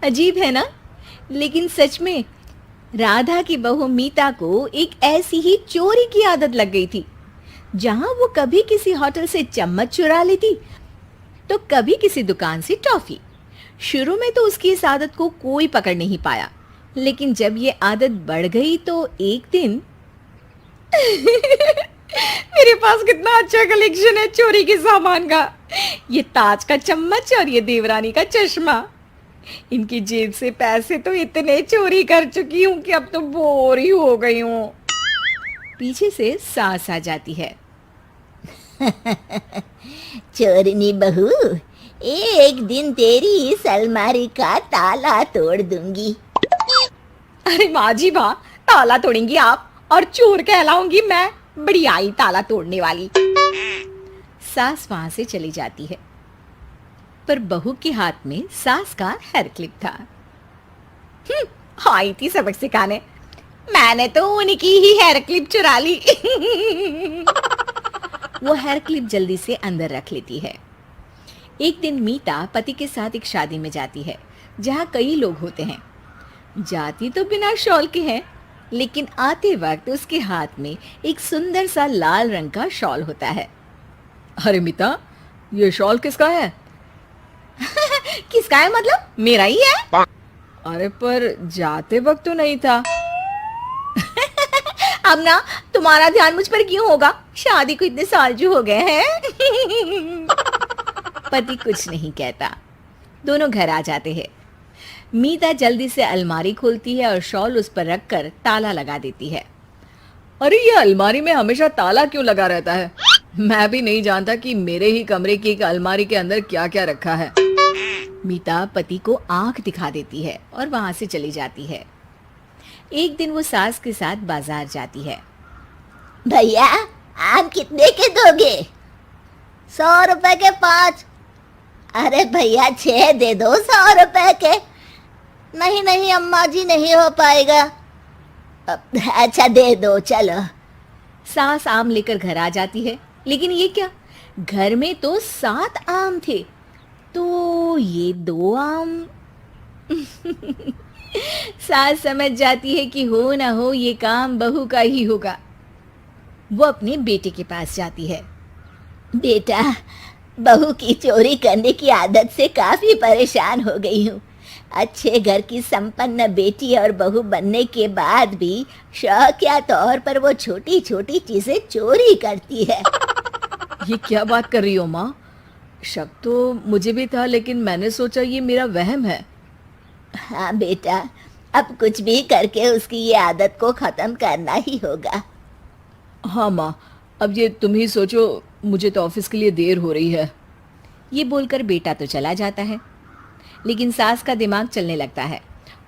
अजीब है ना? लेकिन सच में राधा की बहू मीता को एक ऐसी ही चोरी की आदत लग गई थी। जहां वो कभी किसी होटल से चम्मच चुरा लेती, तो कभी किसी दुकान से टॉफी। शुरू में तो उसकी इस आदत को कोई पकड़ नहीं पाया, लेकिन जब ये आदत बढ़ गई तो एक दिन मेरे पास कितना अच्छा कलेक्शन है चोरी के सामान का। ये ताज का चम्मच और ये देवरानी का चश्मा। इनकी जेब से पैसे तो इतने चोरी कर चुकी हूँ कि अब तो बोर ही हो गई हूँ। पीछे से सास आ जाती है। चोरनी बहू, एक दिन तेरी इस अलमारी का ताला तोड़ दूंगी। अरे माँ जी माँ, ताला तोड़ेंगी आप और चोर कहलाऊंगी मैं? बड़ी आई ताला तोड़ने वाली। सास वहां से चली जाती है, पर बहू के हाथ में सास का हेयर क्लिप था। आई थी सबक सिखाने, मैंने तो उनकी ही हेयर क्लिप चुरा ली। वो हेयर क्लिप जल्दी से अंदर रख लेती है। एक दिन मीता पति के साथ एक शादी में जाती है, जहाँ कई लोग होते हैं। जाती तो बिना शॉल के है, लेकिन आते वक्त उसके हाथ में एक सुंदर सा लाल रंग का शॉल होता है। अरे मीता, ये शॉल किसका है? किसका है मतलब? मेरा ही है। अरे पर जाते वक्त तो नहीं था। अब ना तुम्हारा ध्यान मुझ पर क्यों होगा? शादी को इतने साल जो हो गए हैं। पति कुछ नहीं कहता। दोनों घर आ जाते हैं। मीता जल्दी से अलमारी खोलती है और शॉल उस पर रखकर ताला लगा देती है। अरे ये अलमारी में हमेशा ताला क्यों लगा रहता है? मैं भी नहीं जानता कि मेरे ही कमरे की एक अलमारी के अंदर क्या क्या रखा है। मीता पति को आंख दिखा देती है और वहां से चली जाती है। एक दिन वो सास के साथ बाजार जाती है। भैया, आम कितने के दोगे? 100 रुपए के 5। अरे भैया 6 दे दो 100 रुपए के। नहीं नहीं अम्मा जी, नहीं हो पाएगा। अच्छा दे दो, चलो। सास आम लेकर घर आ जाती है, लेकिन ये क्या, घर में तो 7 आम थे, तो ये 2 आम। सास समझ जाती है कि हो ना हो ये काम बहू का ही होगा। वो अपने बेटे के पास जाती है। बेटा, बहू की चोरी करने की आदत से काफी परेशान हो गई हूँ। अच्छे घर की संपन्न बेटी और बहू बनने के बाद भी शौकिया तौर पर वो छोटी छोटी चीजें चोरी करती है। ये क्या बात कर रही हो माँ? शक तो मुझे भी था, लेकिन मैंने सोचा ये मेरा वहम है। हाँ बेटा, अब कुछ भी करके उसकी ये आदत को खत्म करना ही होगा। हाँ माँ, अब ये तुम ही सोचो, मुझे तो ऑफिस के लिए देर हो रही है। ये बोलकर बेटा तो चला जाता है, लेकिन सास का दिमाग चलने लगता है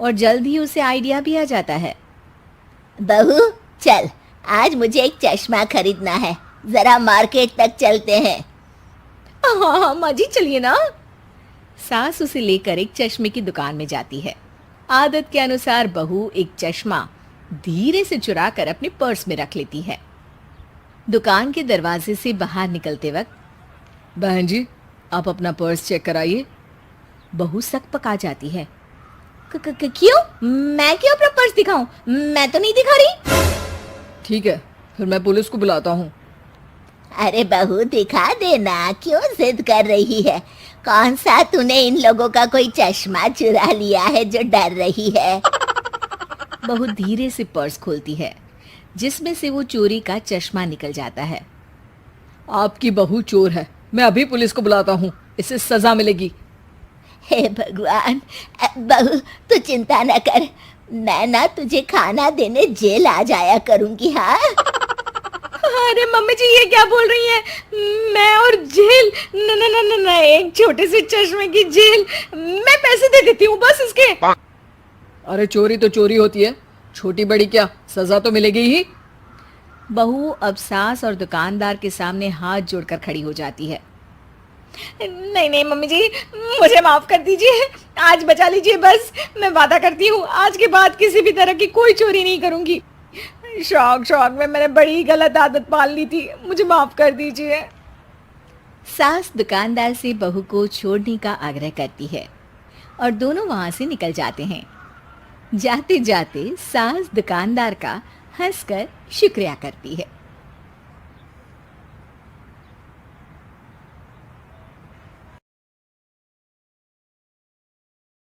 और जल्द ही उसे आइडिया भी आ जाता है। बहू चल, आज मुझे एक चश्मा खरीदना है, जरा मार्केट तक चलते हैं। हाँ हाँ माँ जी, चलिए ना। सास उसे लेकर एक चश्मे की दुकान में जाती है। आदत के अनुसार बहू एक चश्मा धीरे से चुराकर अपने पर्स में रख लेती है। दुकान के दरवाजे से बाहर निकलते वक्त, बहन जी, आप अपना पर्स चेक कराइए। बहू सकपका जाती है। क्यों? मैं क्यों अपना पर्स दिखाऊं? मैं तो नहीं दिखा रही। ठीक है, फिर मैं पुलिस को बुलाता हूँ। अरे बहू दिखा देना, क्यों जिद कर रही है? कौन सा तूने इन लोगों का कोई चश्मा चुरा लिया है जो डर रही है? बहू धीरे से पर्स खोलती है, जिसमें से वो चोरी का चश्मा निकल जाता है। आपकी बहू चोर है, मैं अभी पुलिस को बुलाता हूँ, इसे सजा मिलेगी। हे भगवान, बहू तू चिंता न कर, मैं ना तुझे खाना देने जेल आ जाया करूंगी। हाँ अरे मम्मी जी, ये क्या बोल रही हैं? मैं और जेल? न न न न न, एक छोटे से चश्मे की जेल? मैं पैसे दे देती हूँ बस इसके। अरे चोरी तो चोरी होती है, छोटी बड़ी क्या, सजा तो मिलेगी ही। बहू अब सास और दुकानदार के सामने हाथ जोड़कर खड़ी हो जाती है। नहीं नहीं मम्मी जी, मुझे माफ कर दीजिए, आज बचा लीजिए बस। मैं वादा करती हूँ आज के बाद किसी भी तरह की कोई चोरी नहीं करूंगी। शौक में मैंने बड़ी गलत आदत पाल ली थी, मुझे माफ कर दीजिए। सास दुकानदार से बहू को छोड़ने का आग्रह करती है और दोनों वहां से निकल जाते हैं। जाते जाते सास दुकानदार का हंसकर शुक्रिया करती है।